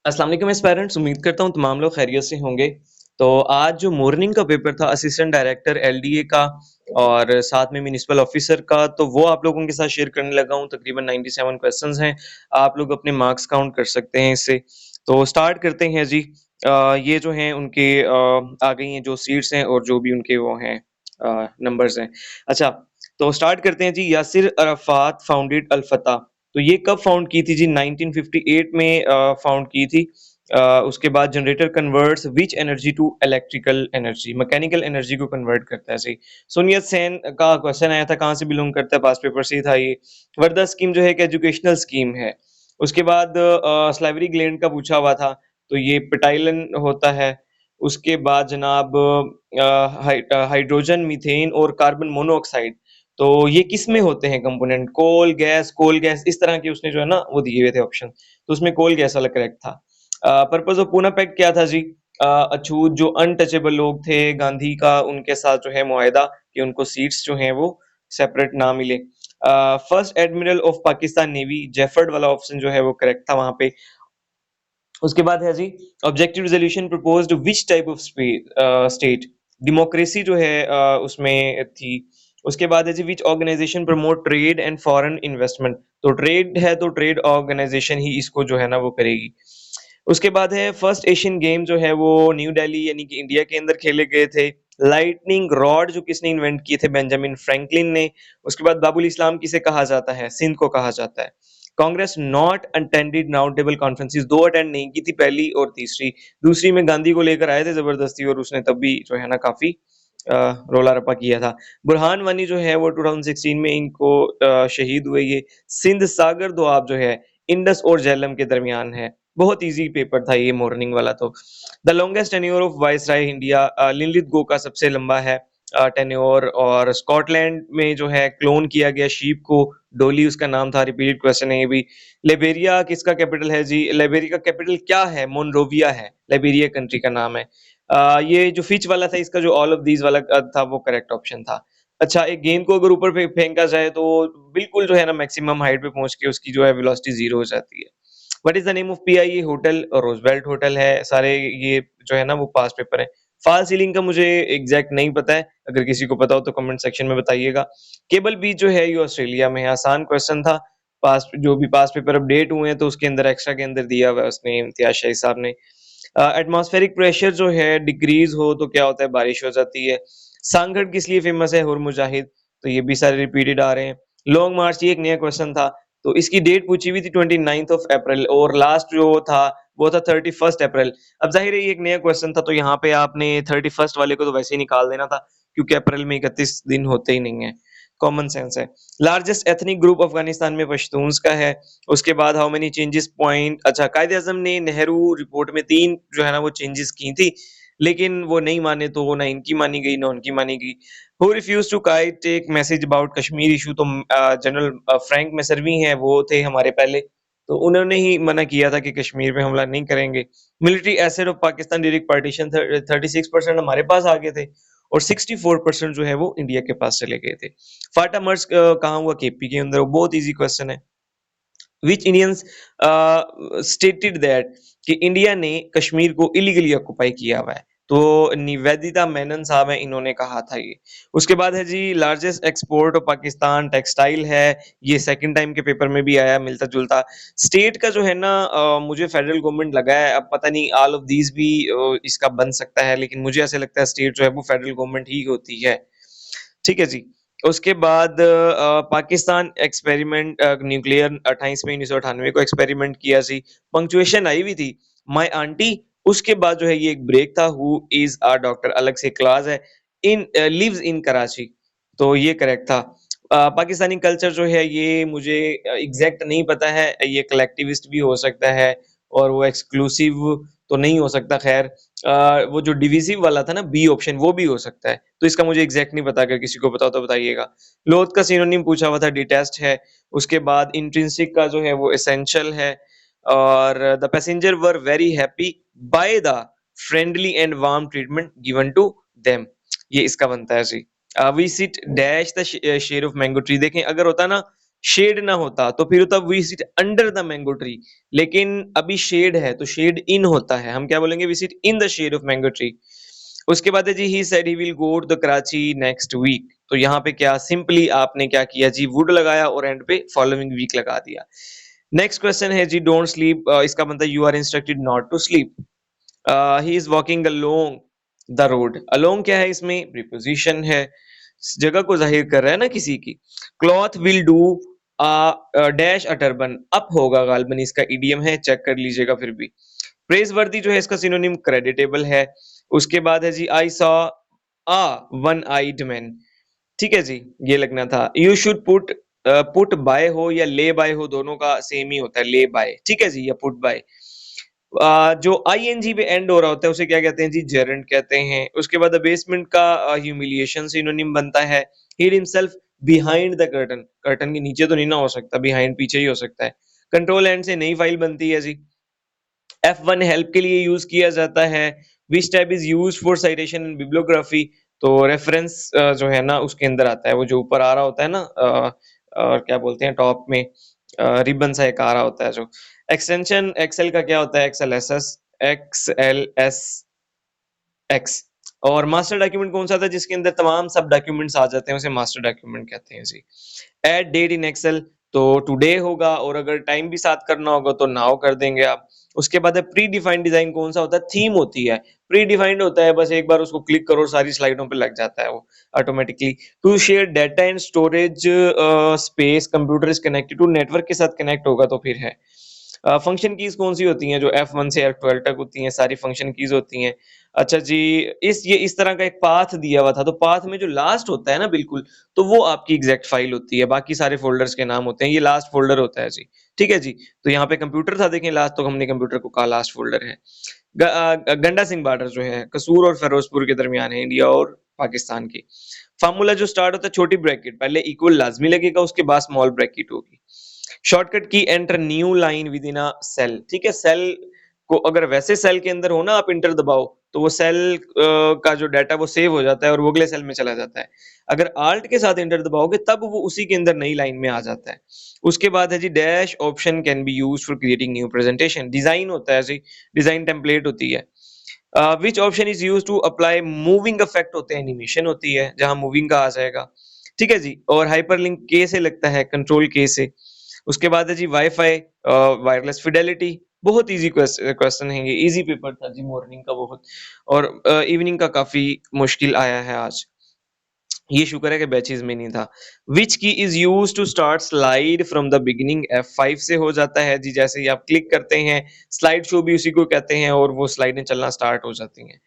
अस्सलाम वालेकुम एस्पायरेंट्स, उम्मीद करता हूँ तमाम लोग खैरियत से होंगे। तो आज जो मॉर्निंग का पेपर था असिस्टेंट डायरेक्टर एलडीए का और साथ में म्युनिसिपल ऑफिसर का, तो वो आप लोगों के साथ शेयर करने लगा हूँ। तकरीबन 97 क्वेश्चंस हैं। आप लोग अपने मार्क्स काउंट कर सकते हैं इससे। तो स्टार्ट करते हैं जी। ये जो हैं उनके आ गई हैं जो सीट्स हैं और जो भी उनके वो हैं नंबर्स हैं। अच्छा, तो स्टार्ट करते हैं जी। यासिर अराफात फाउंडेड अल फतह। तो ये कब फाउंड की थी जी? 1958 में फाउंड की थी। उसके बाद generator converts which energy to electrical energy, mechanical energy को कन्वर्ट करता है जी। सुनियत सेन का क्वेश्चन आया था, कहाँ से बिलोंग करता है, पास पेपर से ही था ये। वर्धा स्कीम जो है एक एजुकेशनल स्कीम है। उसके बाद स्लाइवरी ग्लैंड का पूछा हुआ था, तो ये पेटाइलन होता है। उसके बाद जनाब हाइड्रोजन, मीथेन और कार्बन मोनोऑक्साइड, तो ये किसमें होते हैं कंपोनेंट? कोल गैस, इस तरह के उसने जो है ना वो दिए हुए थे ऑप्शन। तो उसमें कोल गैस वाला करेक्ट था। पर्पस ऑफ पूना पैक्ट क्या था जी? अछूत जो अनटचेबल लोग थे गांधी का, उनके साथ जो है मुआहदा कि उनको सीट्स जो हैं वो सेपरेट ना मिले। First admiral of Pakistan navy, Jefford वाला ऑप्शन जो है वो करेक्ट था वहां पे। उसके बाद है जी, objective resolution proposed which type of state, democracy जो है उसमें थी। उसके बाद है जी, which organisation promote trade and foreign investment. तो ट्रेड है तो ट्रेड ऑर्गेनाइजेशन ही इसको जो है ना वो करेगी। उसके बाद है फर्स्ट एशियन गेम जो है वो न्यू दिल्ली यानी कि इंडिया के अंदर खेले गए थे। लाइटनिंग रॉड जो किसने इन्वेंट किए थे? बेंजामिन फ्रैंकलिन ने। उसके बाद बाबुल इस्लाम किसे कहा जाता है? सिंध को कहा जाता है। Congress not attended round table conferences, दो अटेंड नहीं की थी, पहली और तीसरी। दूसरी में गांधी को लेकर आए थे जबरदस्ती और उसने तब भी जो है ना काफी रोला रप्पा किया था। बुरहान वानी जो है वो 2016 में इनको शहीद हुए ये। सिंध सागर दोआब जो है इंडस और झेलम के दरमियान है। बहुत इजी पेपर था ये मॉर्निंग वाला तो। The longest tenure of viceroy India, लिनलिथ का सबसे लंबा है टेन्योर। और स्कॉटलैंड में जो है क्लोन किया गया शीप को, डोली उसका नाम था। रिपीटेड क्वेश्चन है ये भी। लिबेरिया किसका कैपिटल है जी? लिबेरिया का कैपिटल क्या है? मोनरोविया है, लिबेरिया कंट्री का नाम है। ये जो फिच वाला था इसका जो ऑल ऑफ दीज वाला था वो करेक्ट ऑप्शन था। अच्छा, एक गेंद को अगर ऊपर फेंका जाए तो बिल्कुल जो है ना मैक्सिमम हाइट पे पहुंच के उसकी जो है वेलोसिटी जीरो हो जाती है। What is the name of PIA hotel? Roosevelt hotel है। सारे ये जो है ना वो पास पेपर है। फॉल सीलिंग का मुझे एग्जैक्ट नहीं पता है, अगर किसी को पता हो तो कमेंट सेक्शन में बताइएगा। केबल बीच जो है ये ऑस्ट्रेलिया में है। आसान क्वेश्चन था। पास जो भी पास पेपर अपडेट हुए हैं तो उसके अंदर एक्स्ट्रा के अंदर दिया हुआ है उसने, इम्तियाज शाही साहब ने। एटमॉस्फेरिक प्रेशर जो है डिक्रीज हो तो क्या होता है? बारिश हो जाती है। सांगड़ किस लिए फेमस है? हुर मुजाहिद। तो ये भी सारे रिपीटेड आ रहे हैं। लॉन्ग मार्च ये एक नया क्वेश्चन था। तो इसकी डेट पूछी हुई थी 29th ऑफ अप्रैल और लास्ट जो था वो था 31st अप्रैल। अब जाहिर है ये एक नया क्वेश्चन था तो यहाँ पे आपने 31st वाले को तो वैसे ही निकाल देना था, क्योंकि अप्रैल में 31 दिन होते ही नहीं है। कॉमन सेंस है। लार्जेस्ट एथनिक ग्रुप अफगानिस्तान में पश्तून्स का है। उसके बाद हाउ मेनी चेंजेस पॉइंट, अच्छा कायदे आजम ने नेहरू रिपोर्ट में 3 जो है ना वो चेंजेस की थी, लेकिन वो नहीं माने तो वो ना इनकी मानी गई ना उनकी मानी गई। Who refuse to take message about Kashmir issue? तो जनरल फ्रैंक मैसर्वी हैं, वो थे हमारे पहले, तो उन्होंने ही मना किया था कि कश्मीर पे हमला नहीं करेंगे। Military asset of Pakistan during partition 36% हमारे पास आ गए थे और 64% जो है वो इंडिया के पास चले गए थे। फाटा मर्ज कहाँ हुआ? केपी के अंदर। बहुत इजी क्वेश्चन है। विच इंडियंस स्टेटेड दैट कि इंडिया ने कश्मीर को इलीगली ऑक्युपाई किया हुआ है? तो निवेदिता मेनन साहब हैं, इन्होंने कहा था ये। उसके बाद है जी, largest export of Pakistan textile है। ये सेकंड टाइम के पेपर में भी आया मिलता जुलता। स्टेट का जो है ना मुझे फेडरल गवर्नमेंट लगा है, अब पता नहीं ऑल ऑफ दीज भी इसका बन सकता है, लेकिन मुझे ऐसे लगता है स्टेट जो है वो फेडरल गवर्नमेंट ही होती है। ठीक है जी। उसके बाद पाकिस्तान एक्सपेरिमेंट न्यूक्लियर 28 मई 1998 को एक्सपेरिमेंट किया सी। पंक्चुएशन आई हुई थी माय आंटी। उसके बाद जो है ये एक ब्रेक था। हु इज अ डॉक्टर, अलग से क्लास है। इन लिव्स इन कराची, तो ये करेक्ट था। पाकिस्तानी कल्चर जो है ये मुझे एग्जैक्ट नहीं पता है, ये कलेक्टिविस्ट भी हो सकता है और वो एक्सक्लूसिव तो नहीं हो सकता। खैर वो जो डिविजिव वाला था ना बी ऑप्शन, वो भी हो सकता है, तो इसका मुझे एग्जैक्ट नहीं पता, अगर किसी को पता हो तो बताइएगा। लोथ का सिनोनिम पूछा हुआ था, डिटेस्ट है। उसके बाद इंट्रिंसिक का जो है वो एसेंशियल है। और the passenger were very happy by the friendly and warm treatment given to them, ये इसका बनता है जी। We sit dash the shade of mango tree. देखें अगर होता ना शेड ना होता तो फिर होता we sit under the mango tree, लेकिन अभी शेड है तो शेड इन होता है, हम क्या बोलेंगे we sit in the shade of mango tree. उसके बाद है जी he said he will go to the Karachi next week, तो यहाँ पे क्या सिंपली आपने क्या किया जी वुड लगाया और एंड पे फॉलोइंग वीक लगा दिया। नेक्स्ट क्वेश्चन है जी डोंट स्लीप, इसका मतलब you are instructed not to sleep. He is walking along the road, along क्या है इसमें प्रीपोजिशन है, जगह को जाहिर कर रहा है ना किसी की। Cloth will do dash a turban, up होगा गालबन, इसका इडियम है, चेक कर लीजिएगा फिर भी। प्रेज वर्दी जो है इसका सिनोनिम क्रेडिटेबल है। उसके बाद है जी I saw a one eyed man, ठीक है जी, ये लगना था। यू शुड पुट बाय हो या ले बाय हो, दोनों का सेम ही होता है, ले बाय, ठीक है जी, या पुट बाय। जो आईएनजी पे एंड हो रहा होता है उसे क्या कहते हैं जी जेरेंट कहते हैं। उसके बाद बेसमेंट का ह्यूमिलिएशन सिनोनिम बनता है hid himself behind the curtain, curtain के नीचे तो नहीं ना हो सकता, बिहाइंड पीछे ही हो सकता है। कंट्रोल एंड से नई फाइल बनती है जी। F1 हेल्प के लिए यूज किया जाता है। विच tab is use for citation and bibliography, तो रेफरेंस जो है ना उसके अंदर आता है, वो जो ऊपर आ रहा होता है ना क्या बोलते हैं टॉप में रिबन सा एक आ रहा होता है जो। एक्सटेंशन एक्सेल का क्या होता है Excel S S, X L S X. और मास्टर डॉक्यूमेंट कौन सा था जिसके अंदर तमाम सब डॉक्यूमेंट्स आ जाते हैं उसे मास्टर डॉक्यूमेंट कहते हैं जी। ऐड डेट इन एक्सेल, तो टुडे होगा, और अगर टाइम भी साथ करना होगा तो नाउ कर देंगे आप। उसके बाद है प्री डिफाइंड डिजाइन, कौन सा होता है थीम होती है, प्री डिफाइंड होता है बस एक बार उसको क्लिक करो सारी स्लाइडों पे लग जाता है वो automatically. To share data and storage space, computer is connected to network के साथ कनेक्ट होगा तो फिर है। फंक्शन कीज कौन सी होती हैं जो F1 से F12 तक होती हैं, सारी फंक्शन कीज होती हैं। अच्छा जी, ये इस तरह का एक पाथ दिया हुआ था, तो पाथ में जो लास्ट होता है ना बिल्कुल, तो वो आपकी एग्जैक्ट फाइल होती है, बाकी सारे फोल्डर्स के नाम होते हैं, ये लास्ट फोल्डर होता है जी। ठीक है जी, तो यहाँ पे कंप्यूटर था देखें लास्ट, तो हमने कंप्यूटर को कहा लास्ट फोल्डर है। गंडा सिंह बॉर्डर जो है कसूर और फिरोजपुर के दरमियान है, इंडिया और पाकिस्तान की। फार्मूला जो स्टार्ट होता है छोटी ब्रैकेट, पहले इक्वल लाजमी लगेगा, उसके बाद स्मॉल ब्रैकेट होगी। शॉर्टकट की enter new line within a cell, ठीक है, सेल को अगर वैसे सेल के अंदर हो ना आप इंटर दबाओ तो वो सेल का जो डाटा वो सेव हो जाता है और वो अगले सेल में चला जाता है। अगर आल्ट के साथ इंटर दबाओगे तब वो उसी के अंदर नई लाइन में आ जाता है। उसके बाद है जी dash option can be used for creating new presentation, design होता है जी, डिजाइन टेम्पलेट होती है। Which option is used to apply moving effect होते हैं, एनिमेशन होती है जहां मूविंग का आ जाएगा। ठीक है जी, और हाइपरलिंक के से लगता है, कंट्रोल के से। उसके बाद है जी वाईफाई, वायरलेस फिडेलिटी, बहुत इजी क्वेश्चन है ये, इजी पेपर था जी मॉर्निंग का बहुत, और इवनिंग का काफी मुश्किल आया है आज, ये शुक्र है कि बैचेस में नहीं था। Which key is use to start slide from the beginning, F5 से हो जाता है जी, जैसे ही आप क्लिक करते हैं स्लाइड शो भी उसी को कहते हैं और वो स्लाइडें चलना स्टार्ट हो जाती हैं।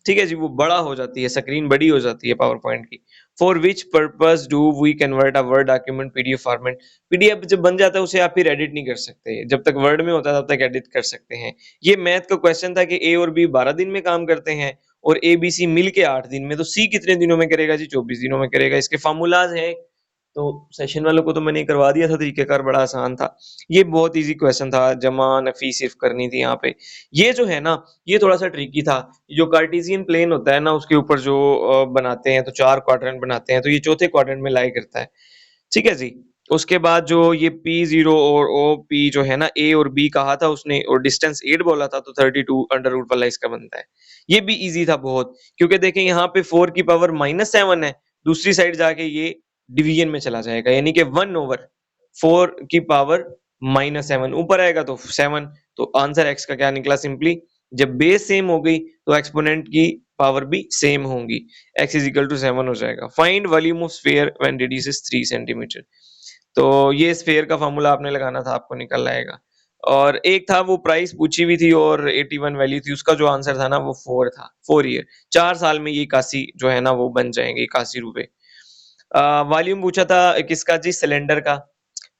ठीक है जी, वो बड़ा हो जाती है, स्क्रीन बड़ी हो जाती है पावर पॉइंट की। For which purpose do we convert a word document PDF format, PDF जब बन जाता है उसे आप फिर एडिट नहीं कर सकते, जब तक वर्ड में होता है तब तक एडिट कर सकते हैं। ये मैथ का क्वेश्चन था कि ए और बी 12 दिन में काम करते हैं और ए बी सी मिल के 8 दिन में, तो सी कितने दिनों में करेगा जी 24 दिनों में करेगा। इसके फार्मूलाज हैं तो सेशन वालों को तो मैंने करवा दिया था, तरीकेकार बड़ा आसान था। ये बहुत इजी क्वेश्चन था, जमा नफी सिर्फ करनी थी यहाँ पे। ये जो है ना ये थोड़ा सा ट्रिकी था, जो कार्टेशियन प्लेन होता है ना उसके ऊपर जो बनाते हैं तो 4 क्वाड्रेंट बनाते हैं, तो ये चौथे क्वाड्रेंट में लाई करता है। ठीक है जी, उसके बाद जो ये P0 और OP जो है ना A और B कहा था उसने और डिस्टेंस 8 बोला था, तो 32 अंडर रूट वाला इसका बनता है। ये भी इजी था बहुत, क्योंकि देखें यहाँ पे 4 की पावर -7 है, दूसरी साइड जाके ये डिवीजन में चला जाएगा, यानी कि 1/4 की पावर -7 ऊपर आएगा तो 7, तो आंसर x का क्या निकला सिंपली, जब बेस सेम हो गई तो एक्सपोनेंट की पावर भी सेम होंगी, x इज इक्वल टू 7 हो जाएगा। Find volume of sphere when radius is 3 centimetre, तो ये स्फीयर का फॉर्मूला आपने लगाना था, आपको निकल आएगा। और एक था वो प्राइस पूछी हुई थी और 81 वैल्यू थी, उसका जो आंसर था ना वो 4 था, 4 ईयर, 4 साल में ये 81 जो है ना वो बन जाएंगे 81 रुपए। वॉल्यूम पूछा था किसका जी, सिलेंडर का,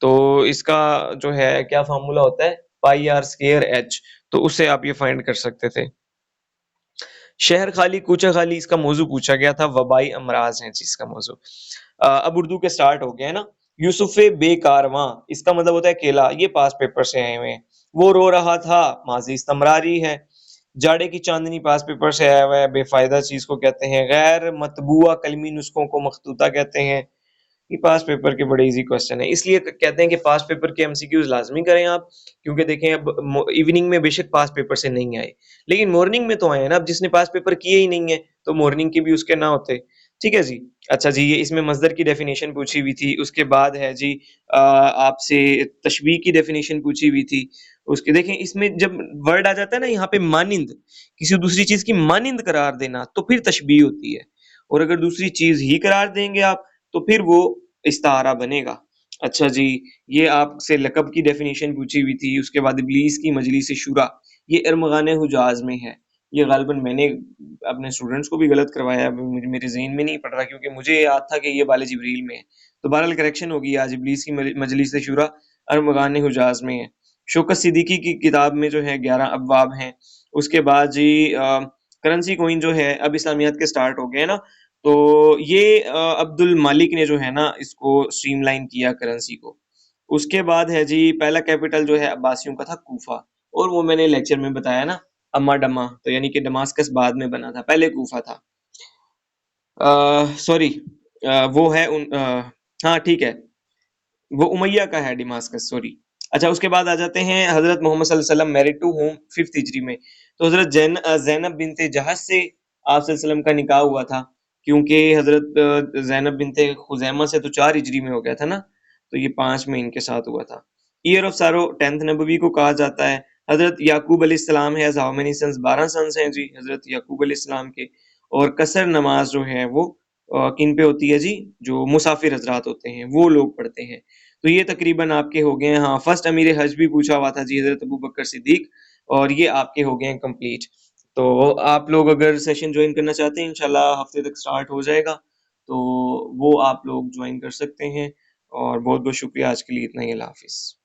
तो इसका जो है क्या फॉर्मूला होता है पाई आर स्क्वायर एच, तो उससे आप ये फाइंड कर सकते थे। शहर खाली कूचा खाली इसका मौजू पूछा गया था, वबाई अमराज है जिसका मौजू। अब उर्दू के स्टार्ट हो गए हैं ना। यूसुफे बेकारवां, इसका मतलब होता है केला, ये पास पेपर से आए हुए हैं। वो रो रहा था, माजी इस्तमरारी है। जाड़े की चांदनी पास पेपर से आया हुआ है, बेफायदा चीज को कहते हैं। गैर मतबूआ कलमी नुस्खों को मखतूता कहते हैं। कि पास्ट पेपर के बड़े ईज़ी क्वेश्चन हैं। इसलिए क कहते हैं कि पास्ट पेपर के एमसीक्यूज़ लाज़मी करें आप, क्योंकि देखें अब इवनिंग में बेशक पास्ट पेपर से नहीं आए, लेकिन मॉर्निंग में तो आए हैं ना। अब जिसने पास्ट पेपर किए ही नहीं है, तो मॉर्निंग के भी उसके ना होते। ठीक है जी। अच्छा जी, ये इसमें मस्दर की डेफिनिशन पूछी हुई थी, उसके बाद है जी आपसे तशबीह की डेफिनिशन पूछी हुई थी। उसके देखें इसमें जब वर्ड आ जाता है ना यहाँ पे मानिंद, किसी दूसरी चीज़ की मानिंद करार देना, तो फिर तशबीह होती है। और अगर दूसरी चीज़ ही करार देंगे आप, तो फिर वो इस्तारा बनेगा। अच्छा जी, ये आपसे लक़ब की डेफ़िनिशन पूछी हुई थी, उसके बाद इब्लीस की मजलिस शुरा, ये इरमगान हुजाज़ में है। ये ग़ालिबन मैंने अपने स्टूडेंट्स को भी गलत करवाया, अब मुझे मेरे ज़हन में नहीं पड़ रहा, क्योंकि मुझे याद था कि ये वाले जिब्रील में है। तो बहरहाल करेक्शन होगी आज, इब्लीस की मजलिस शुरा इरमगान हुजाज़ में है। शौकत सिद्दीकी की किताब में जो है 11 अबवाब हैं। उसके बाद जी करेंसी कॉइन जो है अब इस्लामियात के स्टार्ट हो गए हैं ना, तो ये अब्दुल मालिक ने जो है ना इसको स्ट्रीमलाइन किया करेंसी को। उसके बाद है जी पहला कैपिटल जो है अब्बासियों का था कूफा, और वो मैंने लेक्चर में बताया ना, अम्मा-डम्मा, तो यानी कि दमास्कस बाद में बना था, पहले कूफा था। सॉरी, वो है हाँ, ठीक है। वो उमैया का है दमास्कस, सॉरी। अच्छा, उसके बाद आ जाते हैं हज़रत मोहम्मद सल्लल्लाहु अलैहि वसल्लम मैरिड टू होम 5th हिजरी में। तो हज़रत ज़ैनब बिन्ते जहश से आप सल्लल्लाहु अलैहि वसल्लम का निकाह हुआ था, क्योंकि हज़रत ज़ैनब बिन्ते खुज़ैमा से तो 4 हिजरी में हो गया था ना, तो ये 5 में इनके साथ हुआ था। ईयर ऑफ सैरो 10th नबवी को कहा जाता है। हज़रत याकूब अलैहिस्सलाम has how many sons? 12 sons हैं जी, हज़रत याकूब अलैहिस्सलाम के। और कसर नमाज़ जो है वो किन पे होती है जी? जो मुसाफिर हज़रात होते हैं, वो लोग पढ़ते हैं। तो ये तकरीबन आपके हो गए हैं। हाँ, फर्स्ट अमीर हज भी पूछा हुआ था जी, हज़रत अबू बकर सिद्दीक, और ये आपके हो गए हैं कंप्लीट। तो आप लोग अगर सेशन जॉइन करना चाहते हैं, इंशाल्लाह हफ्ते तक स्टार्ट हो जाएगा, तो वो आप लोग जॉइन कर सकते हैं। और बहुत-बहुत शुक्रिया, आज के लिए इतना ही। अल्लाह हाफ़िज़।